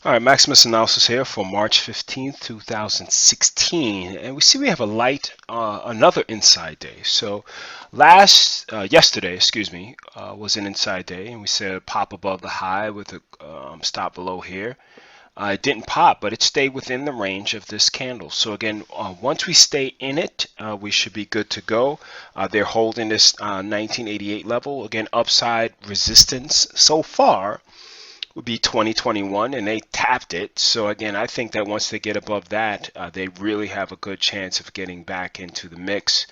All right, Maximus Analysis here for March 15th, 2016. And we see we have a light, another inside day. So yesterday, was an inside day, and we said a pop above the high with a stop below here. It didn't pop, but it stayed within the range of this candle. So again, once we stay in it, we should be good to go. They're holding this 1988 level. Again, upside resistance so far would be 2021, and they tapped it. So again, I think that once they get above that, they really have a good chance of getting back into the mix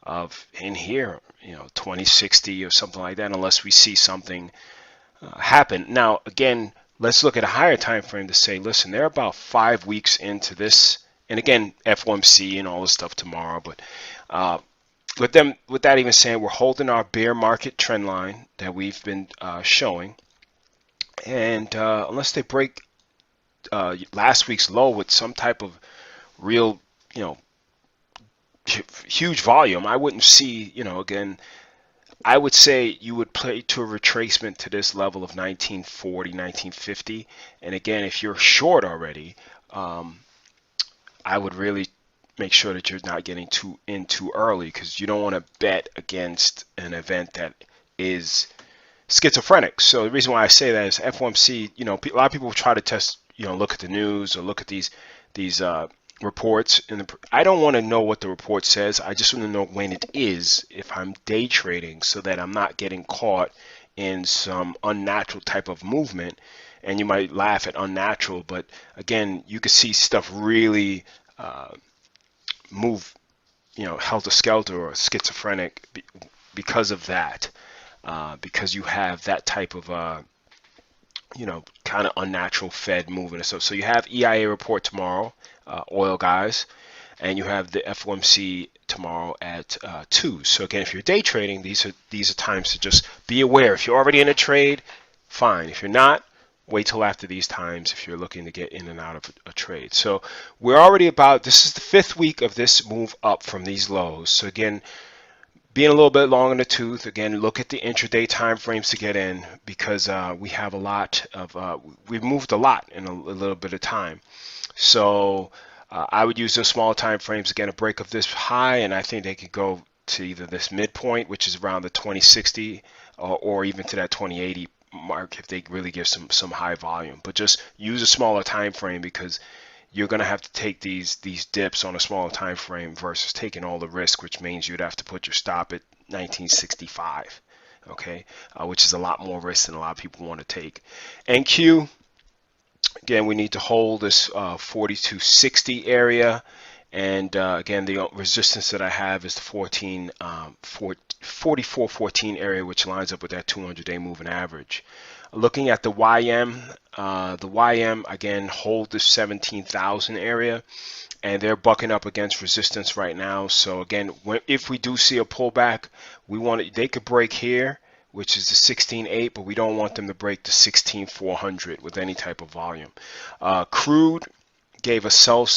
of in here, 2060 or something like that, unless we see something happen. Now, again, let's look at a higher time frame to say, listen, they're about 5 weeks into this, and again, FOMC and all this stuff tomorrow, but with that even saying, we're holding our bear market trend line that we've been showing. And unless they break last week's low with some type of real, huge volume, I wouldn't see, again, I would say you would play to a retracement to this level of 1940, 1950. And again, if you're short already, I would really make sure that you're not getting too early, because you don't want to bet against an event that is schizophrenic. So the reason why I say that is FOMC, a lot of people try to test, look at the news or look at these reports. And I don't want to know what the report says. I just want to know when it is, if I'm day trading, so that I'm not getting caught in some unnatural type of movement. And you might laugh at unnatural, but again, you could see stuff really move, helter-skelter or schizophrenic because of that. Because you have that type of kind of unnatural Fed movement. So you have EIA report tomorrow, oil guys, and you have the FOMC tomorrow at 2. So again, if you're day trading, these are times to just be aware. If you're already in a trade, fine. If you're not, wait till after these times if you're looking to get in and out of a trade. So we're already this is the 5th week of this move up from these lows. So again, being a little bit long in the tooth, again, look at the intraday time frames to get in, because we have a lot of, we've moved a lot in a little bit of time. So I would use those smaller time frames, again, a break of this high, and I think they could go to either this midpoint, which is around the 2060, or even to that 2080 mark if they really give some high volume. But just use a smaller time frame, because you're going to have to take these dips on a smaller time frame versus taking all the risk, which means you'd have to put your stop at 1965, okay, which is a lot more risk than a lot of people want to take. NQ, again, we need to hold this 4260 area, and again, the resistance that I have is the 4414 area, which lines up with that 200-day moving average. Looking at the YM, again, hold the 17,000 area, and they're bucking up against resistance right now. So again, if we do see a pullback, they could break here, which is the 16.8, but we don't want them to break the 16,400 with any type of volume. Crude gave a sell,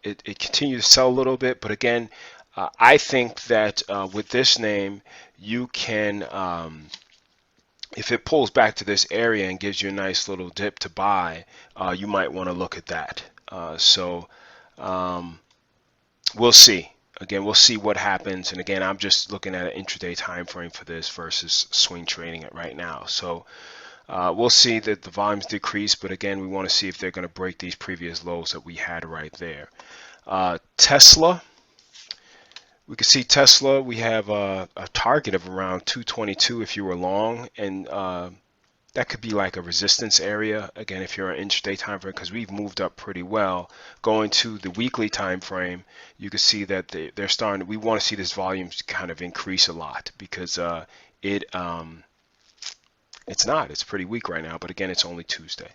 it continued to sell a little bit, but again, I think that with this name, you can, if it pulls back to this area and gives you a nice little dip to buy, you might want to look at that. We'll see. Again, we'll see what happens. And again, I'm just looking at an intraday time frame for this versus swing trading it right now. So we'll see that the volumes decrease, but again, we want to see if they're going to break these previous lows that we had right there. Tesla. We can see Tesla, we have a target of around 222 if you were long, and that could be like a resistance area, again, if you're an intraday time frame, because we've moved up pretty well. Going to the weekly time frame, you can see that they're starting, we want to see this volume kind of increase a lot, because it's pretty weak right now, but again, it's only Tuesday.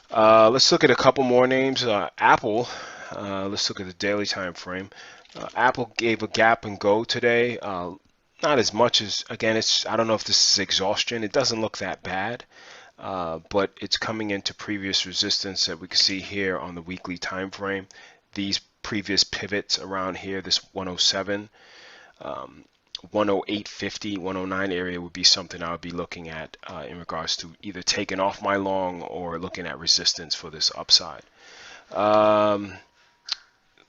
Let's look at a couple more names. Apple, let's look at the daily time frame. Apple gave a gap and go today. Not as much as, again, I don't know if this is exhaustion. It doesn't look that bad, but it's coming into previous resistance that we can see here on the weekly time frame. These previous pivots around here, this 107. 108.50, 109 area would be something I would be looking at in regards to either taking off my long or looking at resistance for this upside.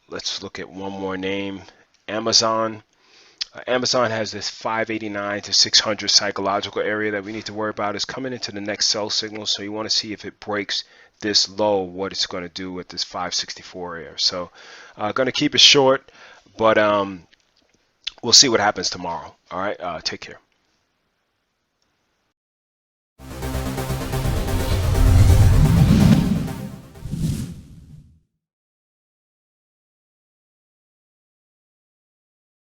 Let's look at one more name, Amazon. Amazon has this 589 to 600 psychological area that we need to worry about. It's coming into the next sell signal, so you want to see if it breaks this low, what it's going to do with this 564 area. So going to keep it short, but we'll see what happens tomorrow. All right, take care.